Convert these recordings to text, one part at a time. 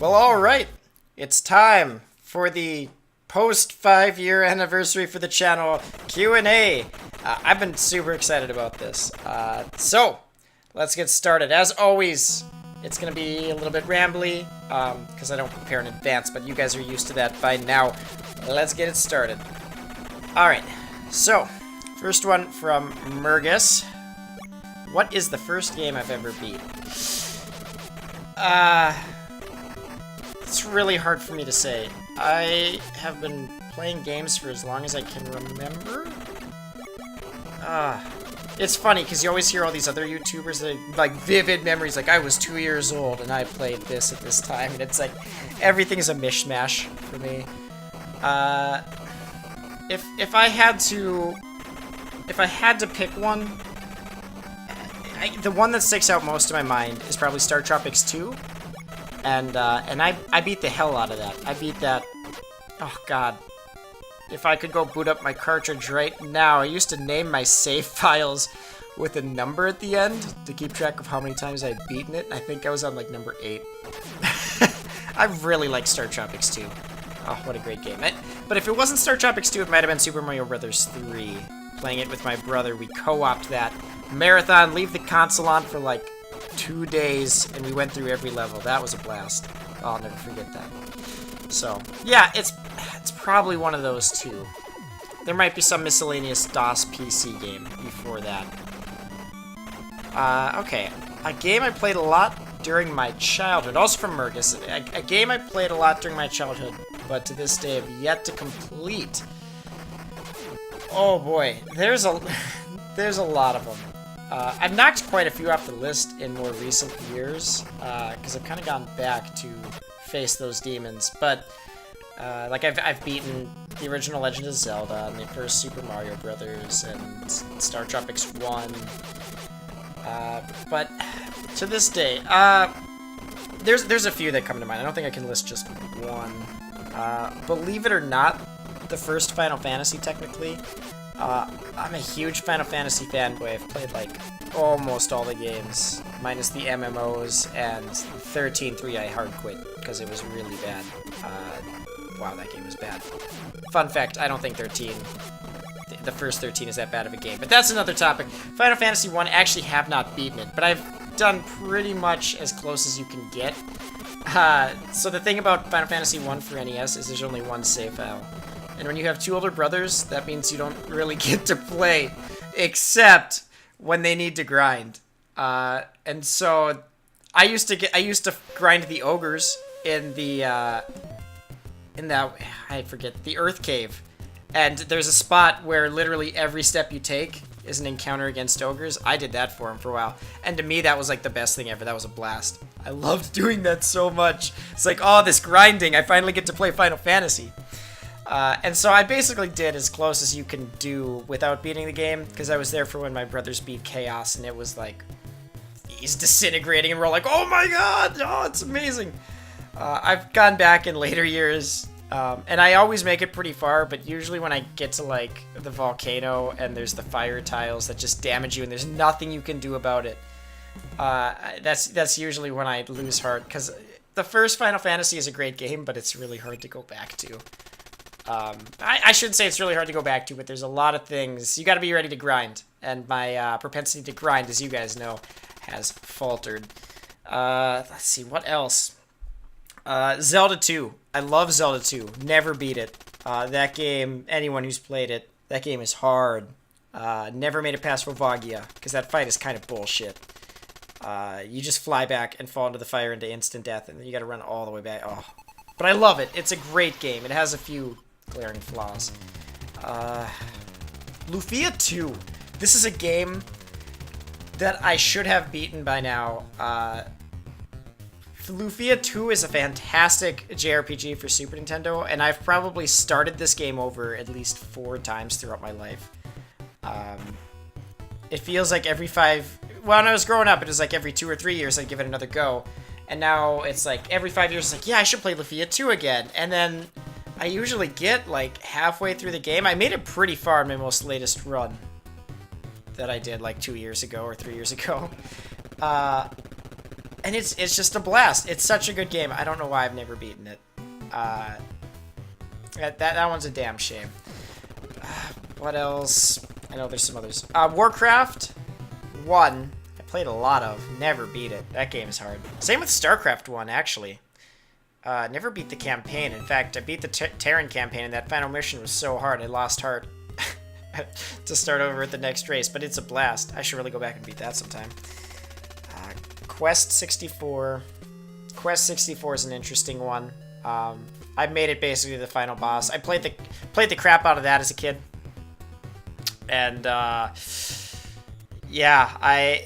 Well, alright. It's time for the post 5-year anniversary for the channel Q&A. I've been super excited about this. So, let's get started. As always, it's going to be a little bit rambly, because I don't prepare in advance, but you guys are used to that by now. Let's get it started. Alright, so, first one from Mergus. What is the first game I've ever beat? It's really hard for me to say. I have been playing games for as long as I can remember. It's funny, because you always hear all these other YouTubers that like vivid memories, like I was 2 years old and I played this at this time, and it's like, everything's a mishmash for me. If I had to pick one, the one that sticks out most in my mind is probably Star Tropics 2. And I beat the hell out of that. I beat that... Oh, God. If I could go boot up my cartridge right now, I used to name my save files with a number at the end to keep track of how many times I'd beaten it. I think I was on, like, number 8. I really like Star Tropics 2. Oh, what a great game. But if it wasn't Star Tropics 2, it might have been Super Mario Bros. 3. Playing it with my brother, we co-opted that. Marathon, leave the console on for, like, 2 days, and we went through every level. That was a blast. Oh, I'll never forget that. So, yeah, it's probably one of those two. There might be some miscellaneous DOS PC game before that. Okay. A game I played a lot during my childhood, also from Mergus. A game I played a lot during my childhood, but to this day have yet to complete. Oh boy, there's a lot of them. I've knocked quite a few off the list in more recent years, because I've kind of gone back to face those demons, but, like, I've beaten the original Legend of Zelda, and the first Super Mario Brothers, and Star Tropics 1, but to this day, there's a few that come to mind. I don't think I can list just one. Believe it or not, the first Final Fantasy, technically, I'm a huge Final Fantasy fanboy. I've played, like, almost all the games, minus the MMOs, and 13.3 I hard quit, because it was really bad. Wow, that game was bad. Fun fact, I don't think 13, the first 13 is that bad of a game, but that's another topic. Final Fantasy 1, actually have not beaten it, but I've done pretty much as close as you can get. So the thing about Final Fantasy 1 for NES is there's only one save file. And when you have two older brothers, that means you don't really get to play, except when they need to grind. And so I used to grind the ogres in the I forget, the Earth Cave. And there's a spot where literally every step you take is an encounter against ogres. I did that for him for a while. And to me, that was like the best thing ever. That was a blast. I loved doing that so much. It's like, oh, this grinding, I finally get to play Final Fantasy. And so I basically did as close as you can do without beating the game, because I was there for when my brothers beat Chaos, and it was like, he's disintegrating, and we're all like, oh my god, oh, it's amazing. I've gone back in later years, and I always make it pretty far, but usually when I get to, like, the volcano, and there's the fire tiles that just damage you, and there's nothing you can do about it, that's usually when I lose heart, because the first Final Fantasy is a great game, but it's really hard to go back to. I shouldn't say it's really hard to go back to, but there's a lot of things. You gotta be ready to grind, and my propensity to grind, as you guys know, has faltered. Let's see, what else? Zelda 2. I love Zelda 2. Never beat it. That game, anyone who's played it, that game is hard. Never made it past Volvagia, because that fight is kind of bullshit. You just fly back and fall into the fire into instant death, and then you gotta run all the way back. Oh. But I love it. It's a great game. It has a few glaring flaws. Lufia 2. This is a game that I should have beaten by now. Lufia 2 is a fantastic JRPG for Super Nintendo, and I've probably started this game over at least 4 times throughout my life. It feels like every 5... Well, when I was growing up, it was like every 2 or 3 years I'd give it another go. And now it's like every 5 years, it's like, yeah, I should play Lufia 2 again. And then I usually get like halfway through the game. I made it pretty far in my most latest run that I did like 2 years ago or 3 years ago. And it's just a blast. It's such a good game. I don't know why I've never beaten it. That one's a damn shame. What else? I know there's some others. Warcraft 1. I played a lot of. Never beat it. That game is hard. Same with StarCraft 1, actually. Never beat the campaign. In fact, I beat the Terran campaign, and that final mission was so hard I lost heart to start over at the next race. But it's a blast. I should really go back and beat that sometime. Quest 64. Quest 64 is an interesting one. I made it basically the final boss. I played the crap out of that as a kid, and yeah,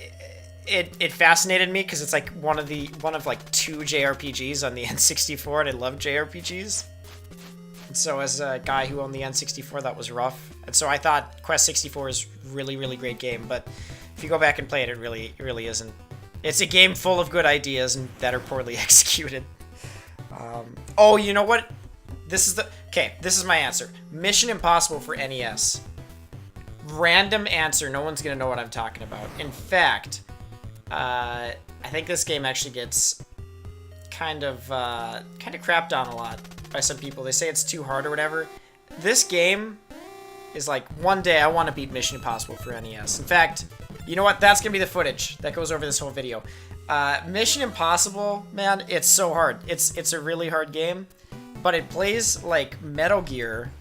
it fascinated me because it's like one of like 2 JRPGs on the N64, and I love JRPGs. And so as a guy who owned the N64, that was rough. And so I thought Quest 64 is really, really great game, but if you go back and play it, it really isn't. It's a game full of good ideas and that are poorly executed. Oh, you know what? This is my answer. Mission Impossible for NES. Random answer. No one's gonna know what I'm talking about. In fact, I think this game actually gets kind of crapped on a lot by some people. They say it's too hard or whatever. This game is like, one day I want to beat Mission Impossible for NES. In fact, you know what? That's gonna be the footage that goes over this whole video. Mission Impossible, man, it's so hard. It's a really hard game, but it plays like Metal Gear,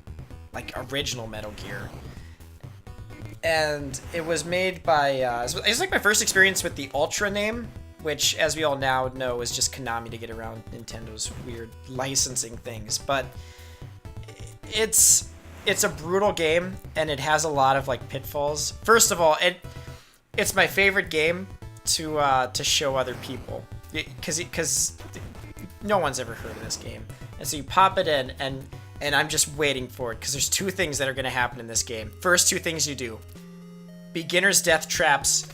like original Metal Gear. And it was made by, it was like my first experience with the Ultra name, which, as we all now know, is just Konami to get around Nintendo's weird licensing things. But it's a brutal game, and it has a lot of like pitfalls. First of all, it's my favorite game to show other people, because no one's ever heard of this game, and so you pop it in, and I'm just waiting for it because there's 2 things that are going to happen in this game. First 2 things you do: beginner's death traps,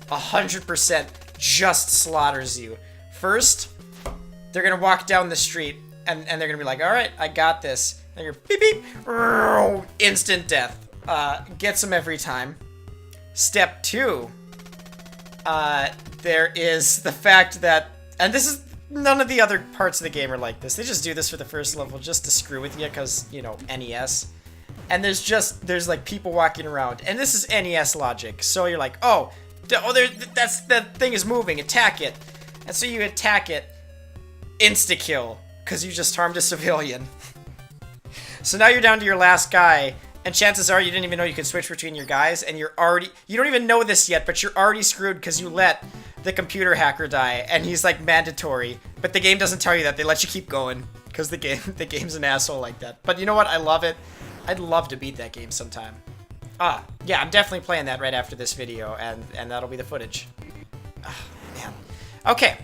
100% just slaughters you. First, they're going to walk down the street and they're going to be like, all right, I got this. And you're beep beep, instant death. Gets them every time. Step 2. There is the fact that, and this is, none of the other parts of the game are like this. They just do this for the first level just to screw with you because, you know, NES. And there's like people walking around, and this is NES logic. So you're like, that thing is moving, attack it. And so you attack it, insta-kill, because you just harmed a civilian. So now you're down to your last guy, and chances are you didn't even know you could switch between your guys, and you don't even know this yet, but you're already screwed because you let the computer hacker die, and he's like mandatory, but the game doesn't tell you that. They let you keep going because the game's an asshole like that. But you know what? I love it. I'd love to beat that game sometime. Yeah, I'm definitely playing that right after this video, and that'll be the footage. Man. Okay.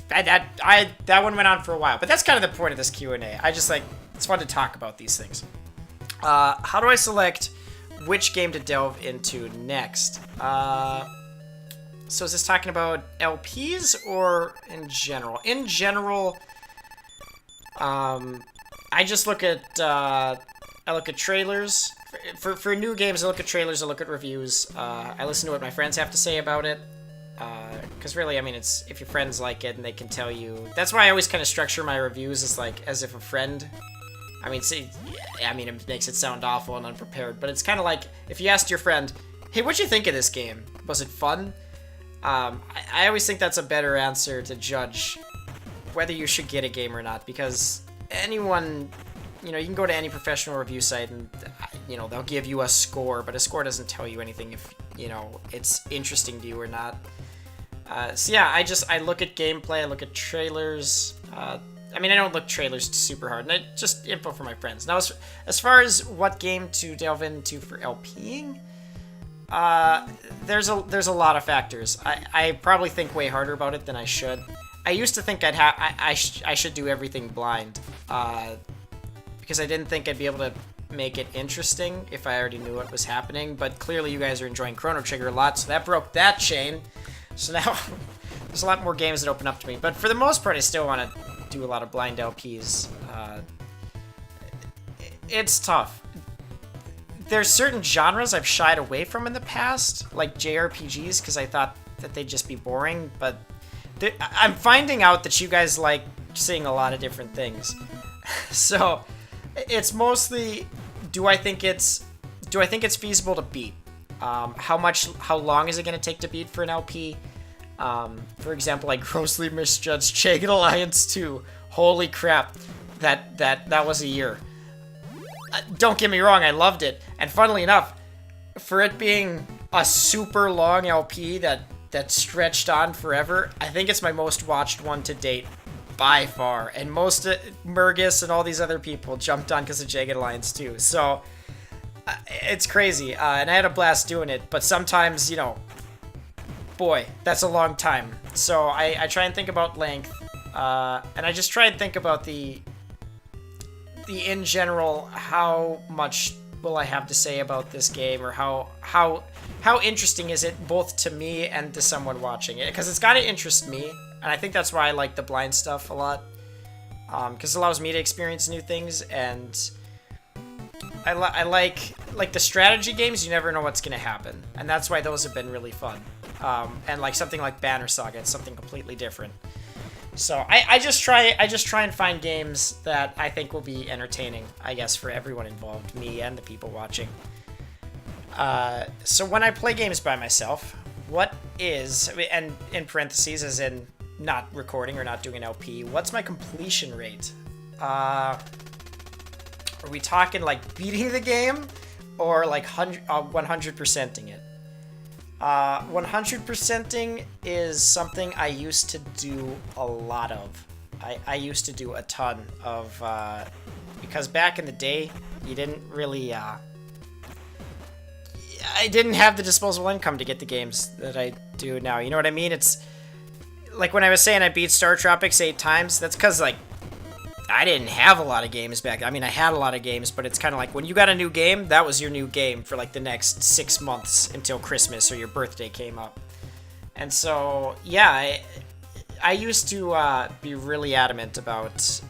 That one went on for a while, but that's kind of the point of this Q&A. I just like, it's fun to talk about these things. How do I select which game to delve into next? So is this talking about LPs or in general? In general, I just look at trailers. For new games, I look at trailers, I look at reviews. I listen to what my friends have to say about it. Because really, I mean, it's if your friends like it and they can tell you. That's why I always kind of structure my reviews as if a friend. I mean, see, it makes it sound awful and unprepared, but it's kind of like if you asked your friend, "Hey, what'd you think of this game? Was it fun?" I always think that's a better answer to judge whether you should get a game or not, because anyone, you can go to any professional review site and, they'll give you a score, but a score doesn't tell you anything if, it's interesting to you or not. So yeah, I look at gameplay, I look at trailers. I don't look trailers super hard, and I just info for my friends. Now, as far as what game to delve into for LPing, there's a lot of factors. I probably think way harder about it than I should. I used to think I should do everything blind, because I didn't think I'd be able to make it interesting if I already knew what was happening. But clearly, you guys are enjoying Chrono Trigger a lot, so that broke that chain. So now there's a lot more games that open up to me. But for the most part, I still want to do a lot of blind LPs. It's tough. There's certain genres I've shied away from in the past, like JRPGs, because I thought that they'd just be boring, but I'm finding out that you guys like seeing a lot of different things. So it's mostly, do I think it's feasible to beat? How long is it going to take to beat for an LP? For example, I grossly misjudged Jagged Alliance 2. Holy crap, that was a year. Don't get me wrong, I loved it, and funnily enough, for it being a super long LP that stretched on forever, I think it's my most watched one to date by far, and most Murgis and all these other people jumped on because of Jagged Alliance 2. So it's crazy, and I had a blast doing it, but sometimes, you know, boy, that's a long time. So I try and think about length, and I just try and think about the in general, how much will I have to say about this game, or how interesting is it both to me and to someone watching it, because it's got to interest me, and I think that's why I like the blind stuff a lot, because it allows me to experience new things, and I like the strategy games. You never know what's gonna happen, and that's why those have been really fun. And like something like Banner Saga, it's something completely different. So I just try and find games that I think will be entertaining, I guess, for everyone involved, me and the people watching. So when I play games by myself, what is, and in parentheses, as in not recording or not doing an LP, what's my completion rate? Are we talking like beating the game, or like 100%ing it? 100%ing is something I used to do a lot of. I used to do a ton of, because back in the day, you didn't really, I didn't have the disposable income to get the games that I do now. You know what I mean? It's like when I was saying I beat Star Tropics 8 times, that's because, like, I didn't have a lot of games back. I mean, I had a lot of games, but it's kind of like when you got a new game, that was your new game for like the next 6 months until Christmas or your birthday came up. And so, yeah, I used to be really adamant about,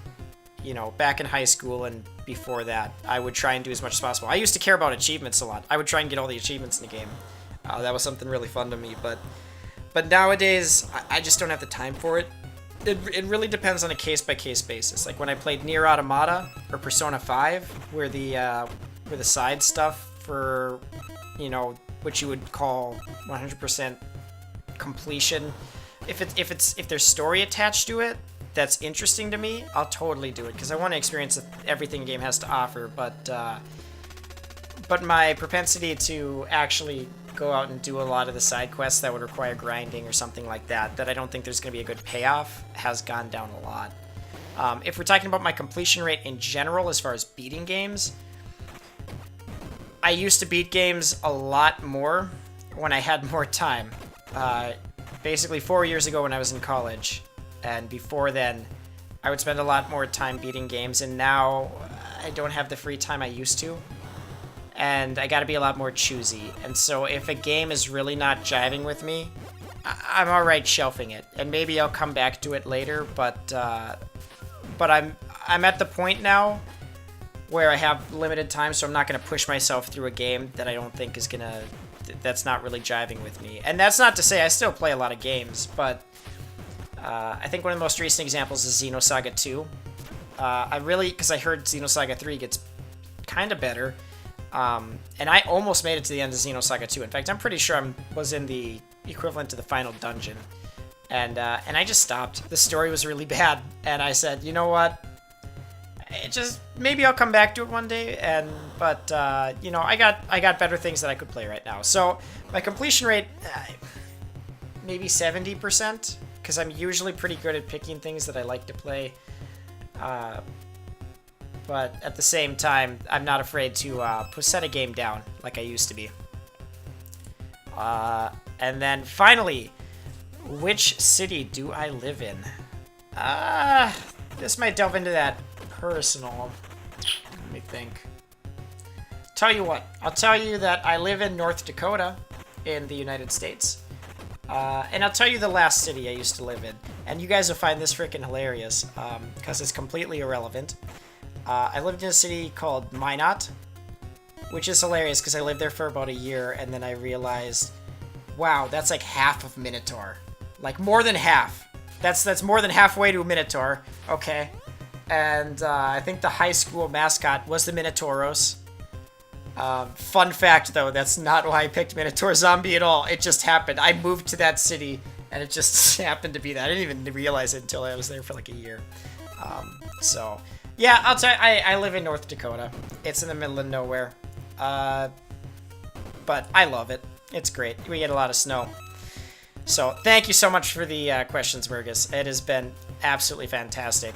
you know, back in high school and before that, I would try and do as much as possible. I used to care about achievements a lot. I would try and get all the achievements in the game. That was something really fun to me, but nowadays, I just don't have the time for it. It really depends on a case-by-case basis. Like when I played Nier Automata or Persona 5, where the side stuff for, you know, what you would call 100% completion, if there's story attached to it that's interesting to me, I'll totally do it because I want to experience everything the game has to offer. But my propensity to actually go out and do a lot of the side quests that would require grinding or something like that I don't think there's going to be a good payoff, has gone down a lot. If we're talking about my completion rate in general as far as beating games, I used to beat games a lot more when I had more time. Basically 4 years ago when I was in college, and before then I would spend a lot more time beating games, and now I don't have the free time I used to. And I gotta be a lot more choosy. And so if a game is really not jiving with me, I'm alright shelving it. And maybe I'll come back to it later, but I'm at the point now where I have limited time, so I'm not gonna push myself through a game that I don't think is gonna, that's not really jiving with me. And that's not to say I still play a lot of games, but I think one of the most recent examples is Xenosaga 2. Because I heard Xenosaga 3 gets kind of better. And I almost made it to the end of Xenosaga 2. In fact, I'm pretty sure I was in the equivalent to the final dungeon. And I just stopped. The story was really bad. And I said, you know what? Maybe I'll come back to it one day. But you know, I got better things that I could play right now. So my completion rate, maybe 70%. Because I'm usually pretty good at picking things that I like to play. But at the same time, I'm not afraid to set a game down like I used to be. And then finally, which city do I live in? This might delve into that personal. Let me think. Tell you what, I'll tell you that I live in North Dakota in the United States. And I'll tell you the last city I used to live in. And you guys will find this freaking hilarious because it's completely irrelevant. I lived in a city called Minot, which is hilarious because I lived there for about a year, and then I realized, wow, that's like half of Minotaur. Like, more than half. That's more than halfway to a Minotaur. Okay. And I think the high school mascot was the Minotauros. Fun fact, though, that's not why I picked MinotaurZombie at all. It just happened. I moved to that city, and it just happened to be that. I didn't even realize it until I was there for like a year. So, yeah, I'll tell you, I live in North Dakota. It's in the middle of nowhere. But I love it. It's great. We get a lot of snow. So, thank you so much for the questions, Murgus. It has been absolutely fantastic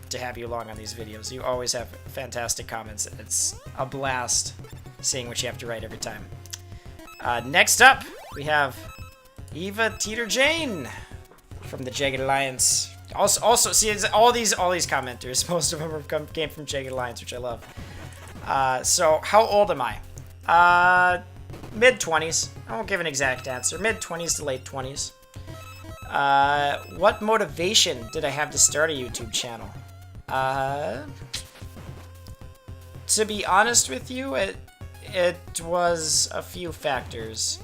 to have you along on these videos. You always have fantastic comments. It's a blast seeing what you have to write every time. Next up, we have Eva Teeter Jane from the Jagged Alliance. Also, see, all these commenters, most of them came from Jagged Alliance, which I love. So, how old am I? Mid-20s. I won't give an exact answer. Mid-20s to late 20s. What motivation did I have to start a YouTube channel? To be honest with you, it was a few factors.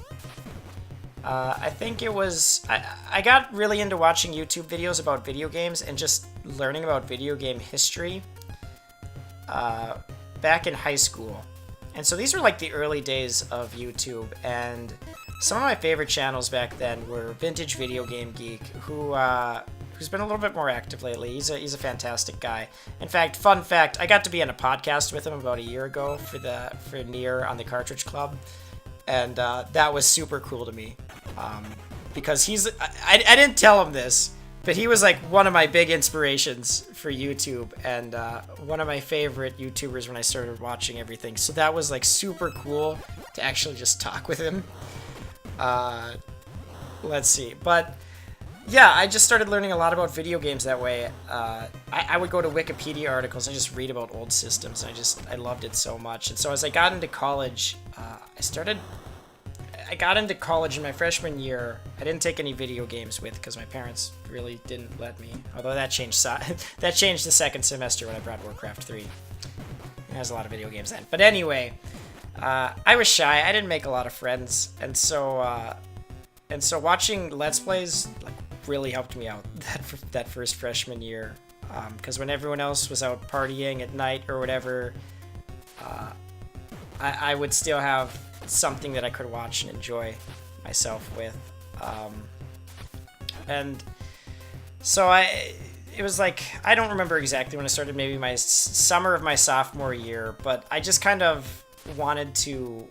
I think it was... I got really into watching YouTube videos about video games and just learning about video game history back in high school. And so these were like the early days of YouTube, and some of my favorite channels back then were Vintage Video Game Geek, who's been a little bit more active lately. He's a fantastic guy. In fact, fun fact, I got to be on a podcast with him about a year ago for Nier on the Cartridge Club, and that was super cool to me, because I didn't tell him this, but he was like one of my big inspirations for YouTube, and one of my favorite YouTubers when I started watching everything. So that was like super cool to actually just talk with him. Let's see, but yeah, I just started learning a lot about video games that way. I would go to Wikipedia articles and just read about old systems. I loved it so much. And so as I got into college, I got into college in my freshman year. I didn't take any video games with because my parents really didn't let me. Although that changed that changed the second semester when I brought Warcraft 3. There's a lot of video games then. But anyway, I was shy. I didn't make a lot of friends, and so watching Let's Plays like really helped me out that first freshman year. Because when everyone else was out partying at night or whatever, I would still have something that I could watch and enjoy myself with. And so it was like, I don't remember exactly when I started, maybe my summer of my sophomore year, but I just kind of wanted to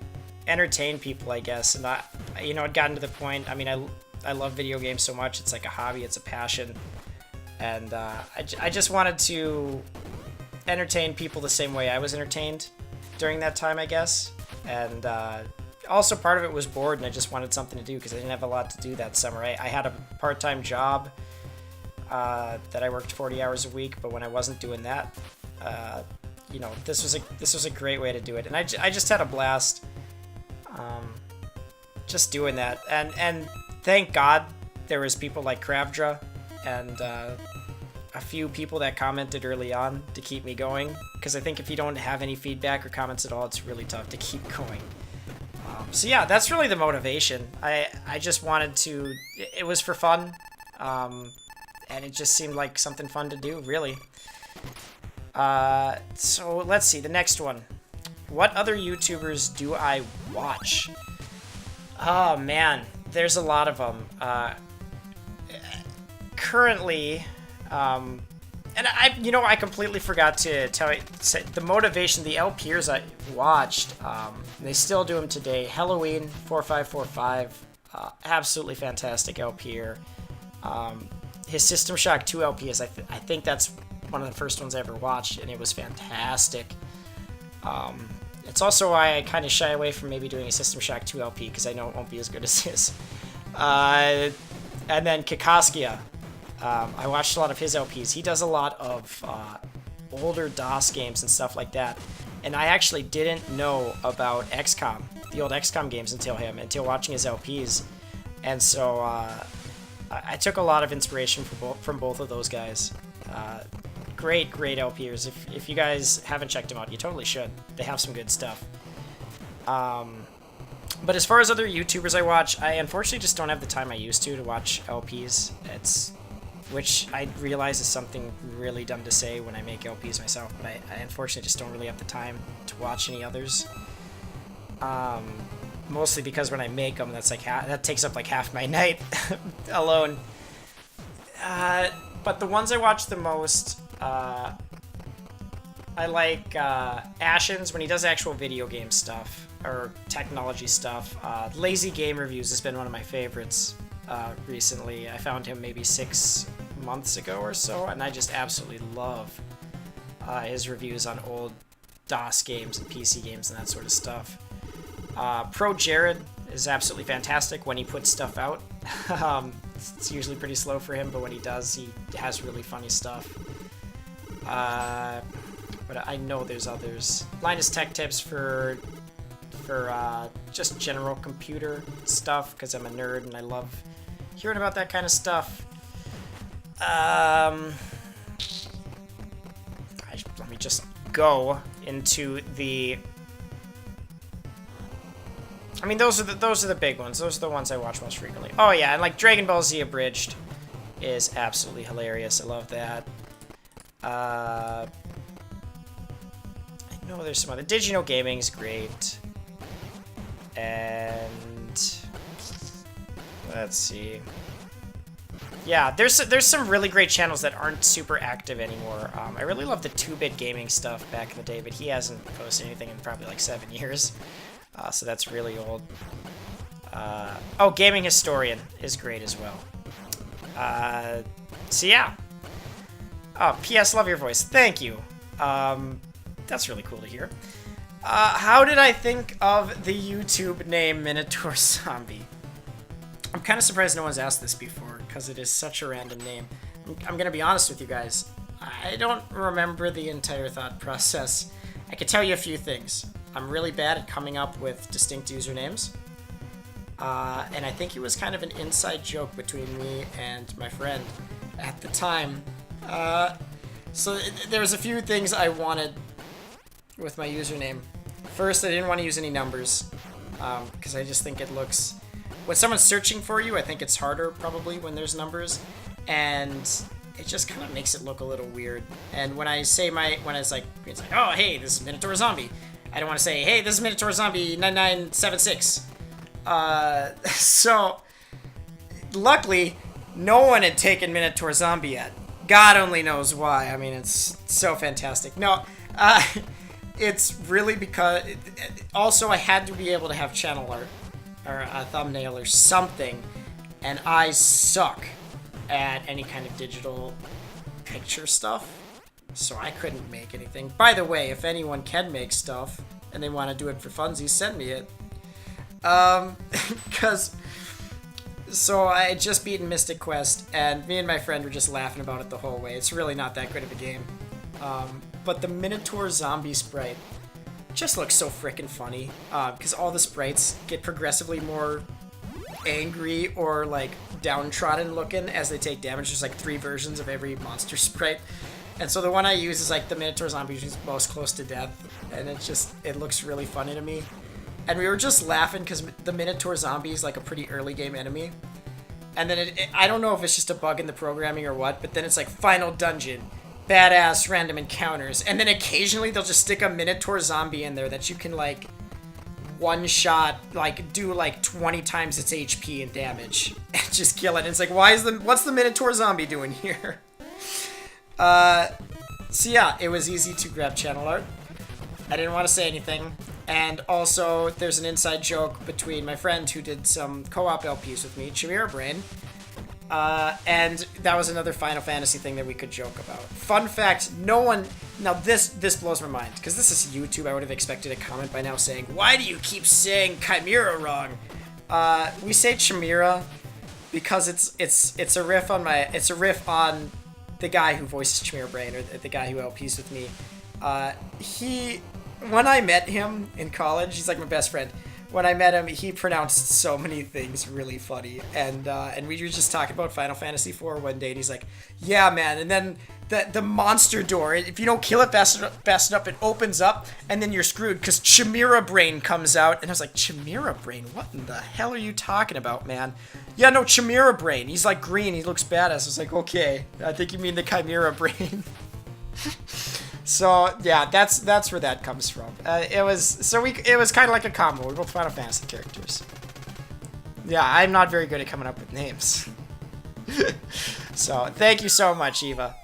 entertain people, I guess. And it gotten to the point, I mean, I love video games so much. It's like a hobby, it's a passion. And I just wanted to entertain people the same way I was entertained during that time, I guess. And also part of it was bored, and I just wanted something to do because I didn't have a lot to do that summer. I had a part-time job that I worked 40 hours a week, but when I wasn't doing that, this was a great way to do it. And I just had a blast just doing that. And thank God there was people like Kravdra and a few people that commented early on to keep me going, because I think if you don't have any feedback or comments at all, it's really tough to keep going. So yeah, that's really the motivation. I just wanted to, it was for fun, and it just seemed like something fun to do, really. So let's see, the next one. What other YouTubers do I watch? Oh man, there's a lot of them. Currently, and I completely forgot to tell you the motivation, the LPers I watched. They still do them today. Halloween 4545, absolutely fantastic LPer. His System Shock 2 LP is I think that's one of the first ones I ever watched, and it was fantastic. It's also why I kind of shy away from maybe doing a System Shock 2 LP, because I know it won't be as good as his. And then Kikaskia. I watched a lot of his LPs. He does a lot of older DOS games and stuff like that. And I actually didn't know about XCOM, the old XCOM games, until watching his LPs. And so I took a lot of inspiration from both of those guys. Great LPers. If you guys haven't checked them out, you totally should. They have some good stuff. But as far as other YouTubers I watch, I unfortunately just don't have the time I used to watch LPs. which I realize is something really dumb to say when I make LPs myself, but I unfortunately just don't really have the time to watch any others. Mostly because when I make them, that's like that takes up like half my night alone. But the ones I watch the most, I like Ashen's when he does actual video game stuff or technology stuff. Lazy Game Reviews has been one of my favorites recently. I found him maybe 6 months ago or so, and I just absolutely love his reviews on old DOS games and PC games and that sort of stuff. Pro Jared is absolutely fantastic when he puts stuff out. It's usually pretty slow for him, but when he does, he has really funny stuff. But I know there's others. Linus Tech Tips for just general computer stuff, because I'm a nerd and I love hearing about that kind of stuff. Let me just go into the... I mean, those are the big ones. Those are the ones I watch most frequently. Oh yeah, and like Dragon Ball Z Abridged is absolutely hilarious. I love that. I know there's some other. Did You Know Gaming is great. And let's see. Yeah, there's some really great channels that aren't super active anymore. I really love the 2-Bit Gaming stuff back in the day, but he hasn't posted anything in probably like 7 years. So that's really old. Oh, Gaming Historian is great as well. So yeah. Oh, P.S. Love your voice. Thank you. That's really cool to hear. How did I think of the YouTube name MinotaurZombie? I'm kind of surprised no one's asked this before, because it is such a random name. I'm going to be honest with you guys. I don't remember the entire thought process. I could tell you a few things. I'm really bad at coming up with distinct usernames. And I think it was kind of an inside joke between me and my friend at the time. So there was a few things I wanted with my username. First, I didn't want to use any numbers, because I just think it looks... When someone's searching for you, I think it's harder probably when there's numbers, and it just kind of makes it look a little weird. And when I say when it's like, oh, hey, this is MinotaurZombie, I don't want to say, hey, this is MinotaurZombie 9976. So, luckily, no one had taken MinotaurZombie yet. God only knows why. I mean, it's so fantastic. No, it's really because... Also, I had to be able to have channel art, or a thumbnail or something, and I suck at any kind of digital picture stuff, so I couldn't make anything. By the way, if anyone can make stuff, and they want to do it for funsies, send me it. So I had just beaten Mystic Quest, and me and my friend were just laughing about it the whole way. It's really not that good of a game. But the MinotaurZombie sprite just looks so freaking funny, because all the sprites get progressively more angry or like downtrodden looking as they take damage. There's like 3 versions of every monster sprite, and so the one I use is like the MinotaurZombie who's most close to death, and it looks really funny to me. And we were just laughing because the MinotaurZombie is like a pretty early game enemy, and then I don't know if it's just a bug in the programming or what, but then it's like final dungeon, badass random encounters, and then occasionally they'll just stick a MinotaurZombie in there that you can like one shot, like do like 20 times its HP and damage and just kill it. And it's like, what's the MinotaurZombie doing here? So yeah, it was easy to grab channel art. I didn't want to say anything. And also, there's an inside joke between my friend who did some co-op LPs with me, Chimera Brain, and that was another Final Fantasy thing that we could joke about. Fun fact, no one... Now, this blows my mind, because this is YouTube. I would have expected a comment by now saying, why do you keep saying Chimera wrong? We say Chimera because it's a riff on the guy who voices Chimera Brain, or the guy who LPs with me. When I met him in college, he's like my best friend. When I met him, he pronounced so many things really funny, and we were just talking about Final Fantasy IV one day, and he's like, "Yeah, man." And then the monster door. If you don't kill it fast enough, it opens up, and then you're screwed because Chimera Brain comes out. And I was like, Chimera Brain? What in the hell are you talking about, man? Yeah, no, Chimera Brain. He's like green. He looks badass. I was like, okay, I think you mean the Chimera Brain. So yeah, that's where that comes from. It was kind of like a combo. We're both Final Fantasy characters. Yeah, I'm not very good at coming up with names. So thank you so much, Eva.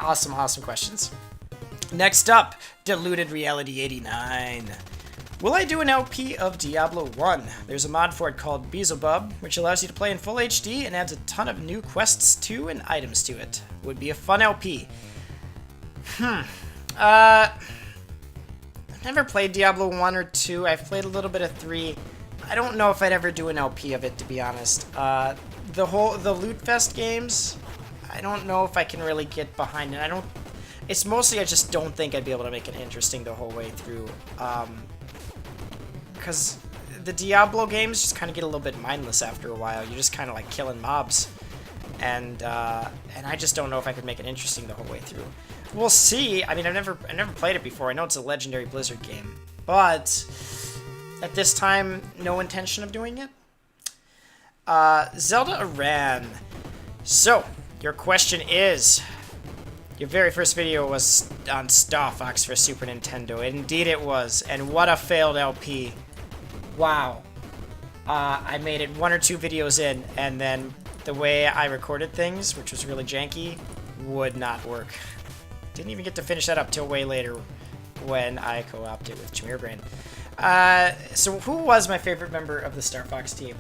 Awesome questions. Next up, Diluted Reality 89. Will I do an LP of Diablo 1? There's a mod for it called Beelzebub, which allows you to play in full HD and adds a ton of new quests to and items to it. Would be a fun LP. I've never played Diablo 1 or 2. I've played a little bit of 3. I don't know if I'd ever do an LP of it, to be honest. The Loot Fest games, I don't know if I can really get behind it. It's mostly I just don't think I'd be able to make it interesting the whole way through. Because the Diablo games just kind of get a little bit mindless after a while. You're just kind of like killing mobs. And I just don't know if I could make it interesting the whole way through. We'll see. I mean, I've never played it before. I know it's a legendary Blizzard game, but at this time, no intention of doing it. Zelda Aran. So, your question is, your very first video was on Star Fox for Super Nintendo. Indeed it was, and what a failed LP. Wow. I made it 1 or 2 videos in, and then the way I recorded things, which was really janky, would not work. Didn't even get to finish that up till way later when I co-opted with Chimera Brain. So who was my favorite member of the Star Fox team?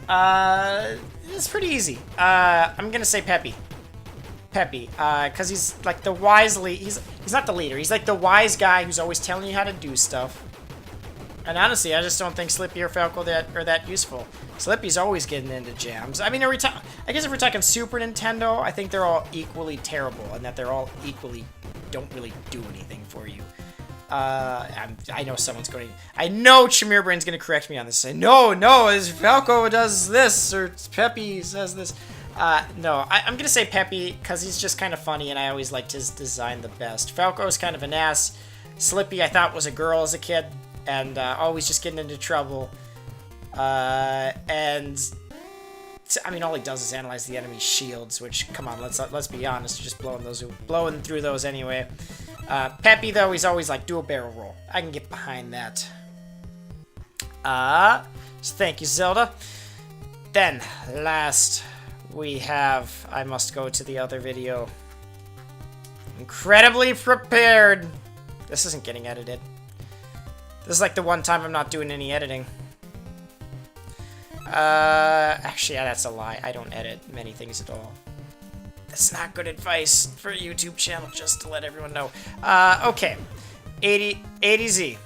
It's pretty easy. I'm gonna say Peppy. Peppy, because he's like the he's not the leader. He's like the wise guy who's always telling you how to do stuff. And honestly, I just don't think Slippy or Falco are that useful. Slippy's always getting into jams. I mean, I guess if we're talking Super Nintendo, I think they're all equally terrible, and that they're all equally don't really do anything for you. I know someone's going. I know Chimera Brain's going to correct me on this. Say no, it's Falco does this or Peppy says this. No, I'm going to say Peppy because he's just kind of funny, and I always liked his design the best. Falco's kind of an ass. Slippy I thought was a girl as a kid, and always just getting into trouble. And I mean, all he does is analyze the enemy's shields, which, come on, let's be honest, just blowing through those anyway. Peppy, though, he's always like, do a barrel roll. I can get behind that. So thank you, Zelda. Then, last, we have, I must go to the other video. Incredibly prepared. This isn't getting edited. This is like the one time I'm not doing any editing. Actually, yeah, that's a lie. I don't edit many things at all. That's not good advice for a YouTube channel, just to let everyone know. Okay. 80Z.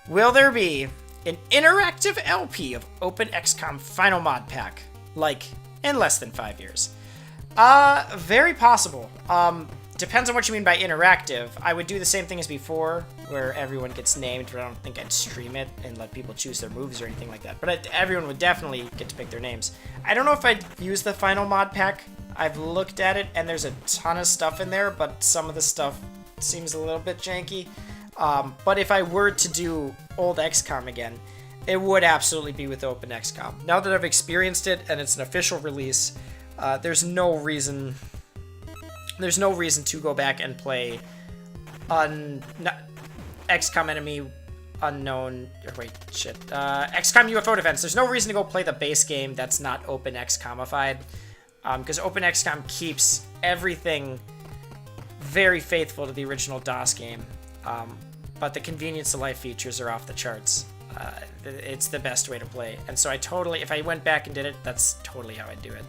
Will there be an interactive LP of Open XCOM Final Mod Pack? Like, in less than 5 years? Very possible. Depends on what you mean by interactive. I would do the same thing as before, where everyone gets named, but I don't think I'd stream it and let people choose their moves or anything like that. But everyone would definitely get to pick their names. I don't know if I'd use the final mod pack. I've looked at it, and there's a ton of stuff in there, but some of the stuff seems a little bit janky. But if I were to do old XCOM again, it would absolutely be with Open XCOM. Now that I've experienced it, and it's an official release, there's no reason to go back and play XCOM Enemy Unknown, XCOM UFO Defense. There's no reason to go play the base game that's not Open XCOMified, because Open XCOM keeps everything very faithful to the original DOS game, but the convenience of life features are off the charts. It's the best way to play, and so if I went back and did it, that's totally how I'd do it.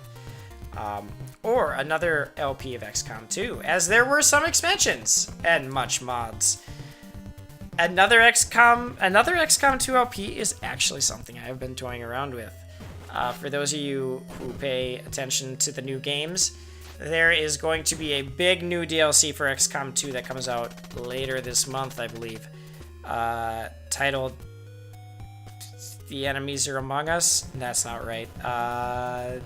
Or another LP of XCOM 2, as there were some expansions and much mods. Another XCOM 2 LP is actually something I have been toying around with. For those of you who pay attention to the new games, there is going to be a big new DLC for XCOM 2 that comes out later this month, I believe, titled The Enemies Are Among Us. That's not right. I'm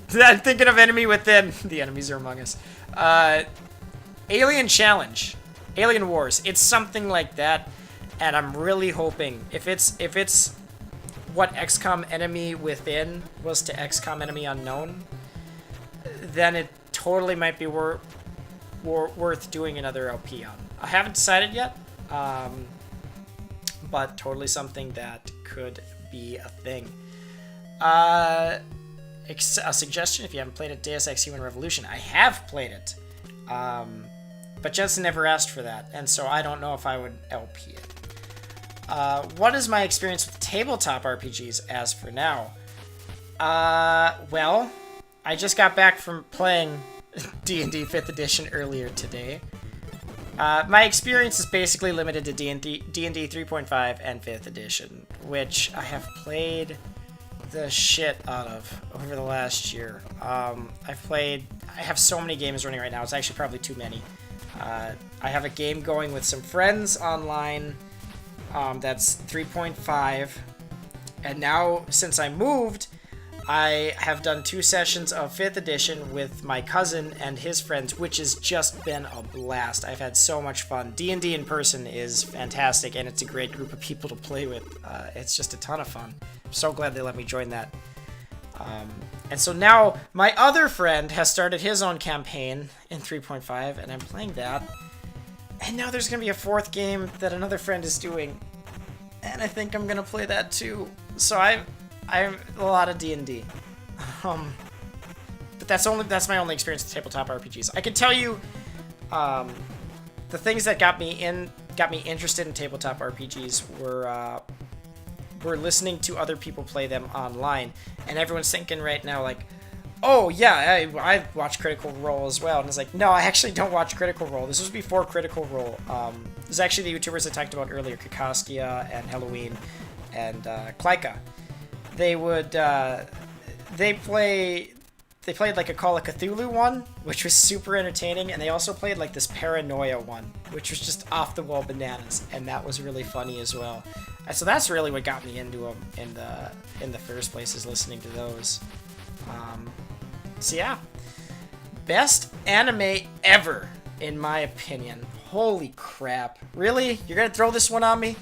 thinking of Enemy Within. The Enemies Are Among Us. Alien Challenge, Alien Wars. It's something like that, and I'm really hoping if it's what XCOM Enemy Within was to XCOM Enemy Unknown, then it totally might be worth doing another LP on. I haven't decided yet, but totally something that could be a thing. A suggestion, if you haven't played it, Deus Ex Human Revolution. I have played it, but Jensen never asked for that, and so I don't know if I would LP it. What is my experience with tabletop RPGs as for now? Well, I just got back from playing D&D 5th edition earlier today. My experience is basically limited to D&D 3.5 and 5th edition, which I have played the shit out of over the last year. I have so many games running right now, it's actually probably too many. I have a game going with some friends online, that's 3.5, and now, since I moved, I have done 2 sessions of 5th edition with my cousin and his friends, which has just been a blast. I've had so much fun. D&D in person is fantastic, and it's a great group of people to play with. It's just a ton of fun. I'm so glad they let me join that. And so now, my other friend has started his own campaign in 3.5, and I'm playing that. And now there's going to be a 4th game that another friend is doing, and I think I'm going to play that too. So I have a lot of D&D, but that's my only experience with tabletop RPGs. I can tell you, the things that got me interested in tabletop RPGs were listening to other people play them online, and everyone's thinking right now like, oh yeah, I watch Critical Role as well, and it's like, no, I actually don't watch Critical Role. This was before Critical Role. This is actually the YouTubers I talked about earlier, Kakaskia and Halloween and Klaika. They played like a Call of Cthulhu one, which was super entertaining, and they also played like this Paranoia one, which was just off the wall bananas, and that was really funny as well. So that's really what got me into them in the first place, is listening to those. So yeah, best anime ever in my opinion. Holy crap! Really? You're gonna throw this one on me?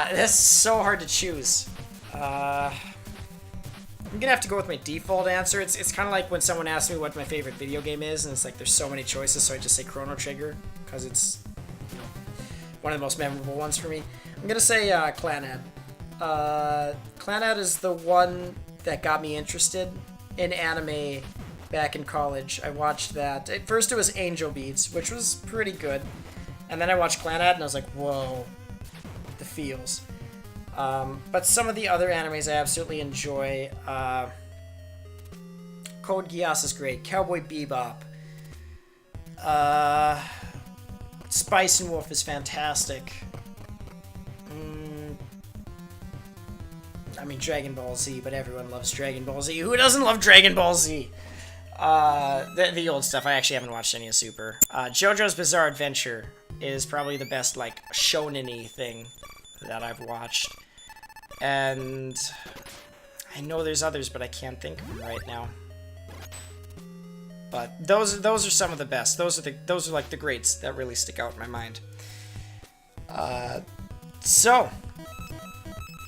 This is so hard to choose. I'm gonna have to go with my default answer. It's kind of like when someone asks me what my favorite video game is, and it's like there's so many choices, so I just say Chrono Trigger because it's, you know, one of the most memorable ones for me. I'm gonna say Clanad. Clanad is the one that got me interested in anime back in college. I watched that. At first it was Angel Beats, which was pretty good, and then I watched Clanad and I was like, whoa, the feels. But some of the other animes I absolutely enjoy. Code Geass is great. Cowboy Bebop. Spice and Wolf is fantastic. I mean, Dragon Ball Z, but everyone loves Dragon Ball Z. Who doesn't love Dragon Ball Z? The old stuff. I actually haven't watched any of Super. JoJo's Bizarre Adventure is probably the best, like, shonen-y thing that I've watched. And I know there's others, but I can't think of them right now. But those are some of the best. Those are like the greats that really stick out in my mind. So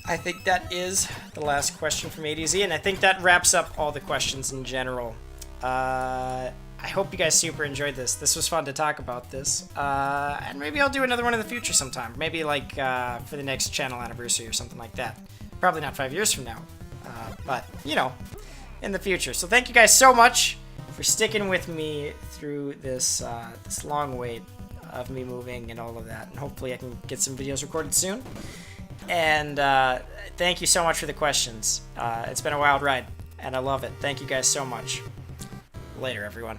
I think that is the last question from A to Z, and I think that wraps up all the questions in general. I hope you guys super enjoyed this. This was fun to talk about this. And maybe I'll do another one in the future sometime. Maybe like for the next channel anniversary or something like that. Probably not 5 years from now. But, you know, in the future. So thank you guys so much for sticking with me through this this long wait of me moving and all of that. And hopefully I can get some videos recorded soon. And thank you so much for the questions. It's been a wild ride, and I love it. Thank you guys so much. Later, everyone.